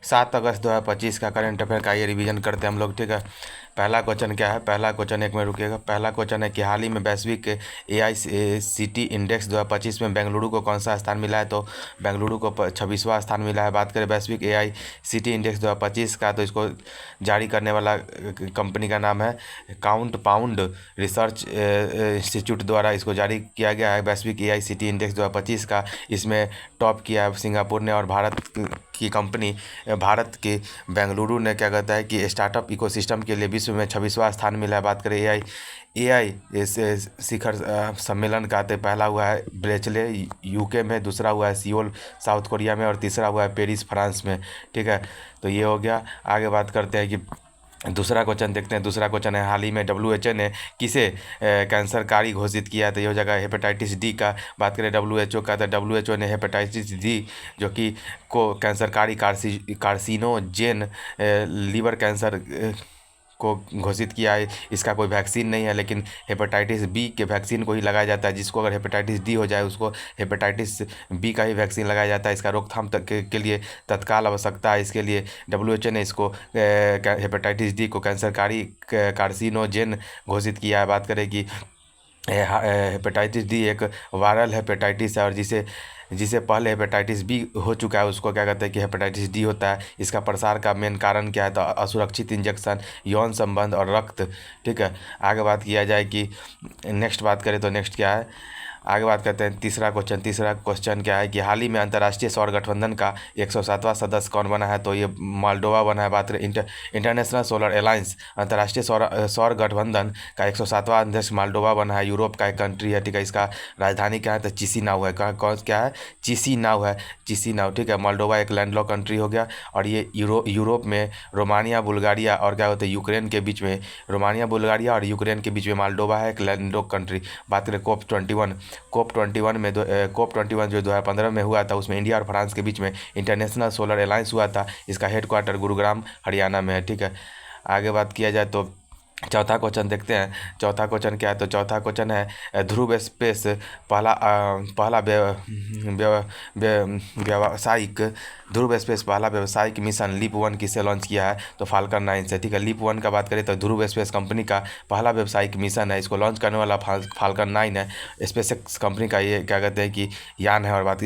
7 अगस्त 2025 का current affair का ये रिवीजन करते हैं हम लोग। ठीक है, पहला क्वेश्चन क्या है? पहला क्वेश्चन एक में रुकेगा। पहला क्वेश्चन है कि हाल ही में वैश्विक AICTE इंडेक्स 2025 में बेंगलुरु को कौन सा स्थान मिला है? तो बेंगलुरु को 26वां स्थान मिला है। बात करें वैश्विक AICTE इंडेक्स 2025 का, तो इसको जारी करने वाला कंपनी का नाम है काउंट पाउंड रिसर्च इंस्टीट्यूट द्वारा इसको जारी किया गया है वैश्विक AICTE इंडेक्स 2025 का। इसमें टॉप किया है सिंगापुर ने, और भारत की कंपनी भारत के बेंगलुरु ने क्या कहता है कि स्टार्टअप इकोसिस्टम के लिए विश्व में 26वां स्थान मिला है। बात करें AI इस शिखर सम्मेलन का, तो पहला हुआ है ब्रेचले UK में, दूसरा हुआ है सियोल साउथ कोरिया में, और तीसरा हुआ है पेरिस फ्रांस में। ठीक है, तो ये हो गया। आगे बात करते हैं कि दूसरा क्वेश्चन देखते हैं। दूसरा क्वेश्चन है हाल ही में WHO ने किसे कैंसरकारी घोषित किया है? तो ये हो जाएगा हेपेटाइटिस डी का। बात करें WHO का, तो WHO ने हेपेटाइटिस डी जो कि को कैंसरकारी कार्सिनोजेन लीवर कैंसर को घोषित किया है। इसका कोई वैक्सीन नहीं है, लेकिन हेपेटाइटिस बी के वैक्सीन को ही लगाया जाता है। जिसको अगर हेपेटाइटिस डी हो जाए उसको हेपेटाइटिस बी का ही वैक्सीन लगाया जाता है। इसका रोकथाम तक के लिए तत्काल आवश्यकता है। इसके लिए WHO ने इसको हेपेटाइटिस डी को कैंसरकारी कार्सिनोजेन घोषित किया है। बात करें कि हेपेटाइटिस डी एक वायरल हेपेटाइटिस है, और जिसे जिसे पहले हेपेटाइटिस बी हो चुका है उसको क्या कहते हैं कि हेपेटाइटिस डी होता है। इसका प्रसार का मेन कारण क्या है? तो असुरक्षित इंजेक्शन, यौन संबंध और रक्त। ठीक है, आगे बात किया जाए कि नेक्स्ट बात करें तो नेक्स्ट क्या है? आगे बात करते हैं तीसरा क्वेश्चन क्या है कि हाल ही में अंतर्राष्ट्रीय सौर गठबंधन का 107वां सदस्य कौन बना है? तो ये मोल्डोवा बना है। बात करें इंटरनेशनल सोलर अलायंस, अंतर्राष्ट्रीय सौर गठबंधन का 107वां अध्यक्ष मोल्डोवा बना है। यूरोप का एक कंट्री है। ठीक है, इसका राजधानी क्या है? तो चिसिनाउ है। कौन क्या है? चिसिनाउ है, चिसिनाउ। ठीक है, मोल्डोवा एक लैंडलॉक कंट्री हो गया, और ये यूरोप में रोमानिया, बुल्गारिया और क्या होता है यूक्रेन के बीच में, रोमानिया, बुल्गारिया और यूक्रेन के बीच में मोल्डोवा है एक लैंडलॉक कंट्री। बात करें COP21 में COP21 जो 2015 में हुआ था, उसमें इंडिया और फ्रांस के बीच में इंटरनेशनल सोलर अलायंस हुआ था। इसका हेडक्वार्टर गुरुग्राम हरियाणा में है। ठीक है, आगे बात किया जाए तो चौथा क्वेश्चन देखते हैं। चौथा क्वेश्चन क्या है? तो चौथा क्वेश्चन है ध्रुव स्पेस पहला व्यावसायिक ध्रुव स्पेस पहला व्यावसायिक मिशन लीप 1 किससे लॉन्च किया है? तो फाल्कन 9 से। ठीक है, लीप 1 का बात करें तो ध्रुव स्पेस कंपनी का पहला व्यावसायिक मिशन है। इसको लॉन्च करने वाला फाल्कन 9 है। स्पेसएक्स कंपनी का ये क्या कहते हैं कि यान है। और बात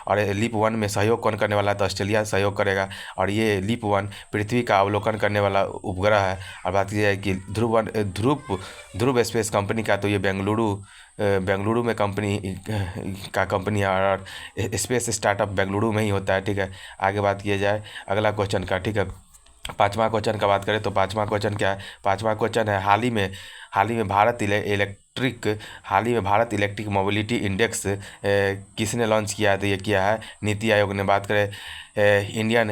और लीप 1 में सहयोग कौन करने वाला है? तो ऑस्ट्रेलिया सहयोग करेगा, और ये लीप 1 पृथ्वी का अवलोकन करने वाला उपग्रह है। और बात की जाए कि ध्रुव स्पेस कंपनी का, तो ये बेंगलुरु में कंपनी है, और स्पेस स्टार्टअप बेंगलुरु में ही होता है। ठीक है, आगे बात किया जाए अगला क्वेश्चन का। ठीक है, पाँचवा क्वेश्चन का बात करें तो पाँचवा क्वेश्चन क्या है? पाँचवा क्वेश्चन है हाल ही में भारत इलेक्ट्रिक मोबिलिटी इंडेक्स किसने लॉन्च किया है? तो ये किया है नीति आयोग ने। बात करें Indian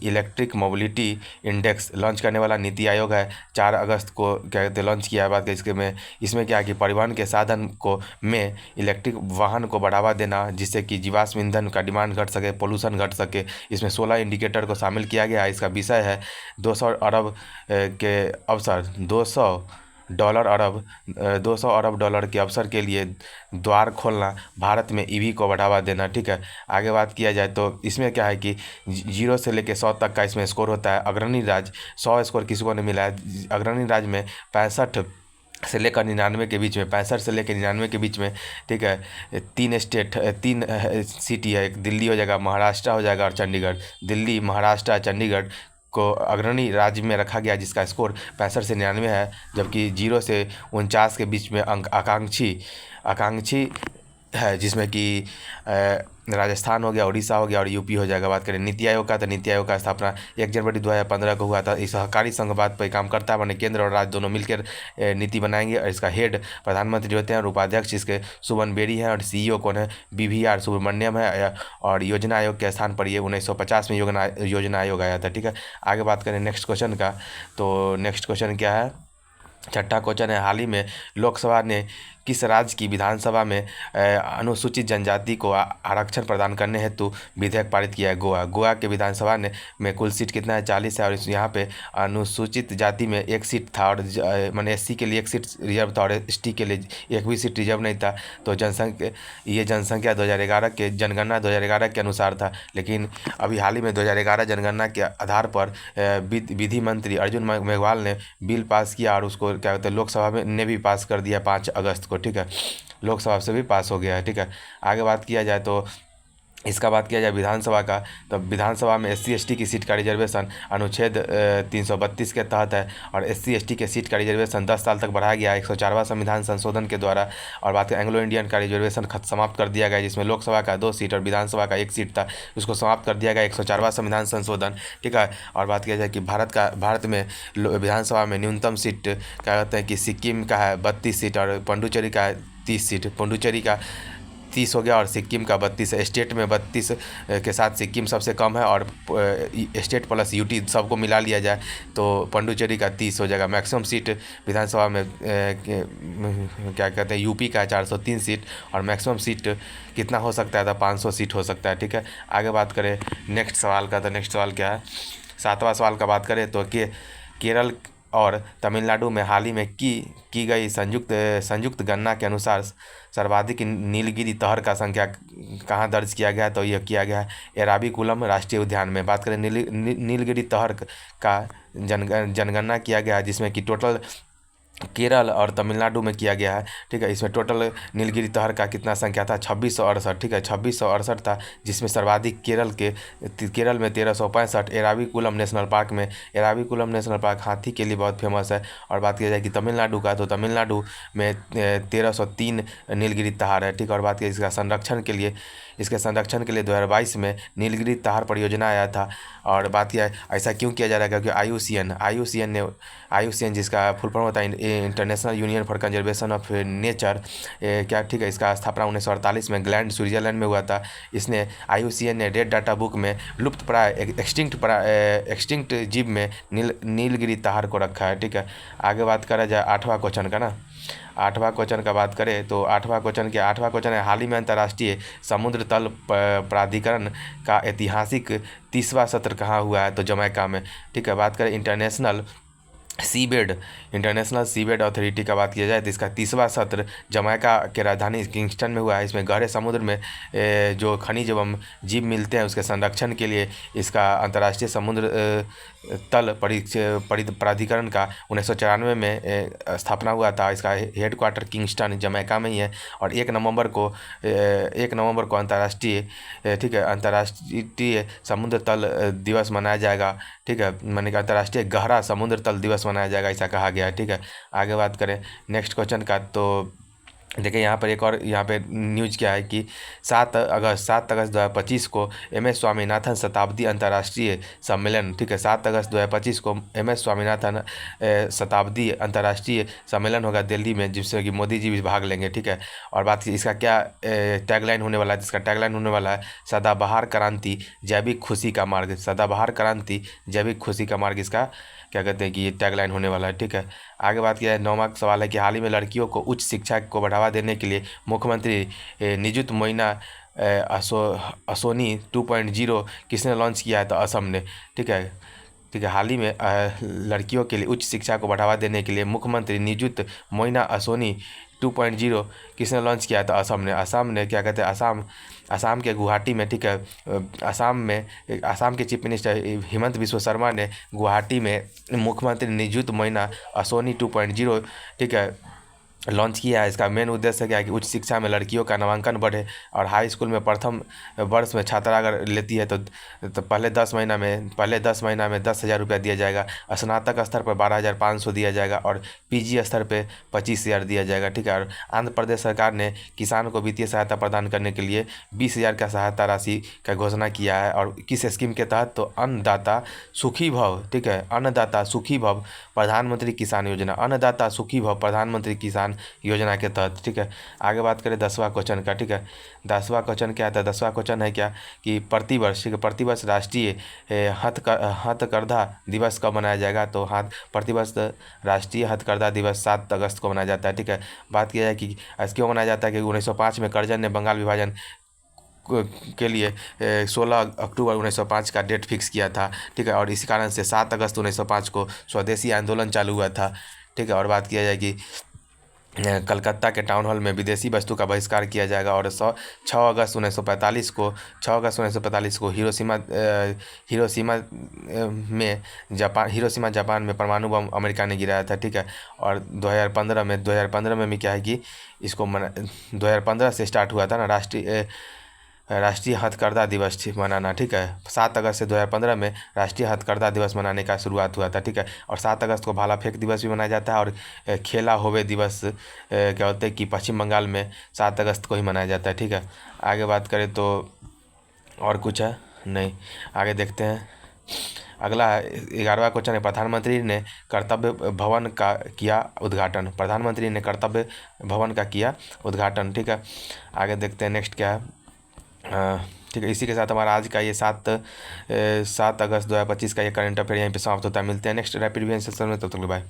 electric mobility index launch करने वाला नीति आयोग है। 4 अगस्त को क्या कहते हैं लॉन्च किया है। बात करें इसमें क्या है कि परिवहन के साधन को में इलेक्ट्रिक वाहन को बढ़ावा देना, जिससे कि जीवाश्म ईंधन का डिमांड घट सके, पोल्यूशन घट सके। इसमें 16 इंडिकेटर को शामिल किया गया है। इसका विषय है 200 अरब के अवसर, 200 अरब डॉलर के अवसर के लिए द्वार खोलना, भारत में ईवी को बढ़ावा देना। ठीक है, आगे बात किया जाए तो इसमें क्या है कि 0 से लेकर 100 तक का इसमें स्कोर होता है। अग्रणी राज्य 100 स्कोर किसको ने मिला है? अग्रणी राज्य में 65 से लेकर 99 के बीच में, 65 से लेकर 99 के बीच में। ठीक है, 3 सिटी है, एक दिल्ली हो जाएगा, महाराष्ट्र हो जाएगा और चंडीगढ़। दिल्ली, महाराष्ट्र, चंडीगढ़ को अग्रणी राज्य में रखा गया, जिसका स्कोर 65 से 99 है। जबकि 0 से 49 के बीच में अंक आकांक्षी है, जिसमें कि राजस्थान हो गया, उड़ीसा हो गया और यूपी हो जाएगा। बात करें नीति आयोग का, तो नीति आयोग का स्थापना 1 जनवरी 2015 को हुआ था। इस सहकारी संघवाद पर काम करता है, माने केंद्र और राज्य दोनों मिलकर नीति बनाएंगे। और इसका हेड प्रधानमंत्री होते हैं, और उपाध्यक्ष इसके सुमन बेरी हैं, और CEO कौन है? BVR सुब्रमण्यम है। और योजना आयोग के स्थान पर ये 1950 में योजना आयोग आया था। ठीक है, आगे बात करें नेक्स्ट क्वेश्चन का, तो नेक्स्ट क्वेश्चन क्या है? छठा क्वेश्चन है हाल ही में लोकसभा ने किस राज्य की विधानसभा में अनुसूचित जनजाति को आरक्षण प्रदान करने हेतु विधेयक पारित किया है? गोवा। गोवा के विधानसभा ने में कुल सीट कितना है? 40 है। और यहाँ पे अनुसूचित जाति में एक सीट था, और माने SC के लिए एक सीट रिजर्व था, और ST के लिए एक भी सीट रिजर्व नहीं था। तो ये जनसंख्या 2011 के जनगणना 2011 के अनुसार था। लेकिन अभी हाल ही में 2011 जनगणना के आधार पर विधि मंत्री अर्जुन मेघवाल ने बिल पास किया, और उसको क्या कहते हैं लोकसभा में ने भी पास कर दिया 5 अगस्त को। ठीक है, लोकसभा से भी पास हो गया है। ठीक है, आगे बात किया जाए तो इसका बात किया जाए विधानसभा का, तो विधानसभा में SC ST की सीट का रिजर्वेशन अनुच्छेद 332 के तहत है, और SC ST के सीट का रिजर्वेशन 10 साल तक बढ़ाया गया 104वां संविधान संशोधन के द्वारा। और बात करें एंग्लो इंडियन का रिजर्वेशन समाप्त कर दिया गया, जिसमें लोकसभा का 2 सीट और विधानसभा का 1 सीट था, उसको समाप्त कर दिया गया 104वां संविधान संशोधन। ठीक है, और बात किया जाए कि भारत में विधानसभा में न्यूनतम सीट क्या कहते हैं कि सिक्किम का है 32 सीट, और पुडुचेरी का है 30 सीट। पुडुचेरी का 30 हो गया और सिक्किम का 32 है। स्टेट में 32 के साथ सिक्किम सबसे कम है, और स्टेट प्लस UT सबको मिला लिया जाए तो पुडुचेरी का 30 हो जाएगा। मैक्सिमम सीट विधानसभा में क्या कहते हैं UP का 403 सीट, और मैक्सिमम सीट कितना हो सकता है? तो 500 सीट हो सकता है। ठीक है, आगे बात करें नेक्स्ट सवाल का, तो नेक्स्ट सवाल क्या है? 7वां सवाल का बात करें तो केरल और तमिलनाडु में हाल ही में की गई संयुक्त गणना के अनुसार सर्वाधिक नीलगिरी तहर का संख्या कहाँ दर्ज किया गया है? तो यह किया गया है एराविकुलम राष्ट्रीय उद्यान में। बात करें नीलगिरी तहर का जनगणना किया गया है, जिसमें कि टोटल केरल और तमिलनाडु में किया गया है। ठीक है, इसमें टोटल नीलगिरी तहर का कितना संख्या था? 2668। ठीक है, 2668 था, जिसमें सर्वाधिक केरल में 1365। एराविकुलम नेशनल पार्क में, एराविकुलम नेशनल पार्क हाथी के लिए बहुत फेमस है। और बात किया जाए कि तमिलनाडु का, तो तमिलनाडु में 1303 नीलगिरी तहर है। ठीक है, और बात की इसके संरक्षण के लिए 2022 में नीलगिरी तहर परियोजना आया था। और बात किया ऐसा क्यों किया जा रहा है? क्योंकि IUCN जिसका फुल फॉर्म होता है international union for conservation of nature, क्या ठीक है, इसका स्थापना 1948 में ग्लैंड स्विट्जरलैंड में हुआ था। इसने IUCN ने रेड डाटा बुक में लुप्त प्राय एक्सटिंक्ट जीव में नीलगिरी तहर को रखा है। ठीक है, आगे बात करा जाए 8वां क्वेश्चन का ना। 8वां क्वेश्चन का बात करें तो 8वां क्वेश्चन है हाल ही में अंतर्राष्ट्रीय समुद्र तल प्राधिकरण का ऐतिहासिक 30वां सत्र कहाँ हुआ है? तो जमैका में। ठीक है, बात करें इंटरनेशनल सीबेड अथॉरिटी का बात किया जाए तो इसका 30वां सत्र जमैका के राजधानी किंगस्टन में हुआ है। इसमें गहरे समुद्र में जो खनिज एवं जीव मिलते हैं उसके संरक्षण के लिए इसका अंतर्राष्ट्रीय समुद्र तल प्राधिकरण का 1994 में स्थापना हुआ था। इसका हेडक्वार्टर किंगस्टन जमैका में ही है। और 1 नवंबर को अंतर्राष्ट्रीय समुद्र तल दिवस मनाया जाएगा। ठीक है, माने कि अंतर्राष्ट्रीय गहरा समुद्र तल दिवस मनाया जाएगा, ऐसा कहा गया है। ठीक है, आगे बात करें नेक्स्ट क्वेश्चन का, तो देखिए यहाँ पर एक और यहाँ पे न्यूज क्या है कि 7 अगस्त 2025 को MS स्वामीनाथन शताब्दी अंतर्राष्ट्रीय सम्मेलन। ठीक है, 7 अगस्त 2025 को MS स्वामीनाथन शताब्दी अंतर्राष्ट्रीय सम्मेलन होगा दिल्ली में, जिसमें कि मोदी जी भी भाग लेंगे। ठीक है, और बात की इसका क्या टैगलाइन होने वाला है? इसका टैगलाइन होने वाला है सदाबहार क्रांति जैविक खुशी का मार्ग। सदाबहार क्रांति जैविक खुशी का मार्ग इसका क्या कहते हैं कि ये टैगलाइन होने वाला है। ठीक है, आगे बात किया है 9वां सवाल है कि हाल ही में लड़कियों को उच्च शिक्षा को बढ़ावा देने के लिए मुख्यमंत्री निजुत मोइना असोनी 2.0 किसने लॉन्च किया है? तो असम ने। ठीक है, हाल ही में लड़कियों के लिए उच्च शिक्षा को बढ़ावा देने के लिए मुख्यमंत्री निजुत मोइना असोनी 2.0 किसने लॉन्च किया? तो असम ने क्या कहते हैं असम के गुवाहाटी में। ठीक है, असम के चीफ मिनिस्टर हिमंत बिस्वा शर्मा ने गुवाहाटी में मुख्यमंत्री निजुत मोइना असोनी 2.0 ठीक है लॉन्च किया है। इसका मेन उद्देश्य क्या है कि उच्च शिक्षा में लड़कियों का नामांकन बढ़े, और हाई स्कूल में प्रथम वर्ष में छात्रा अगर लेती है तो पहले 10 महीना में 10,000 रुपया दिया जाएगा, स्नातक स्तर पर 12,500 दिया जाएगा, और PG स्तर पे 25,000 दिया जाएगा। ठीक है, और आंध्र प्रदेश सरकार ने किसान को वित्तीय सहायता प्रदान करने के लिए 20,000 का सहायता राशि का घोषणा किया है। और किस स्कीम के तहत? तो अन्नदाता सुखी भव। ठीक है, अन्नदाता सुखी भव प्रधानमंत्री किसान योजना, अन्नदाता सुखी भव प्रधानमंत्री किसान कल्याण योजना के तहत, ठीक है। आगे बात करें 10वां क्वेश्चन का, ठीक है। 10वां क्वेश्चन क्या था? 10वां क्वेश्चन है क्या कि प्रतिवर्ष, ठीक है, प्रतिवर्ष राष्ट्रीय हथकरघा दिवस कब मनाया जाएगा? तो प्रतिवर्ष राष्ट्रीय हथकरघा दिवस 7 अगस्त को मनाया जाता है, ठीक है। बात किया जाए कि ऐसे क्यों मनाया जाता है कि 1905 में कर्जन ने बंगाल विभाजन के लिए 16 अक्टूबर 1905 का डेट फिक्स किया था, ठीक है। और इसी कारण से 7 अगस्त 1905 को स्वदेशी आंदोलन चालू हुआ था, ठीक है। और बात किया जाए कि कलकत्ता के टाउन हॉल में विदेशी वस्तु का बहिष्कार किया जाएगा। और 6 अगस्त 1945 को 6 अगस्त 1945 को हिरोशिमा जापान में परमाणु बम अमेरिका ने गिराया था, ठीक है। और 2015 में भी क्या है कि इसको 2015 से स्टार्ट हुआ था ना राष्ट्रीय हथकरघा दिवस मनाना, ठीक है। 7 अगस्त से 2015 में राष्ट्रीय हथकरघा दिवस मनाने का शुरुआत हुआ था, ठीक है। और 7 अगस्त को भाला फेंक दिवस भी मनाया जाता है। और खेला होवे दिवस क्या होता है कि पश्चिम बंगाल में 7 अगस्त को ही मनाया जाता है, ठीक है। आगे बात करें तो और कुछ है नहीं, आगे देखते हैं। अगला 11वां क्वेश्चन है, प्रधानमंत्री ने कर्तव्य भवन का किया उद्घाटन। प्रधानमंत्री ने कर्तव्य भवन का किया उद्घाटन, ठीक है। आगे देखते हैं नेक्स्ट क्या है। ठीक है, इसी के साथ हमारा आज का ये 7 अगस्त 2025 का ये करंट अफेयर यहीं पे समाप्त होता है। मिलते हैं नेक्स्ट रैपिड रिवीजन सेशन में, तब तक बाय।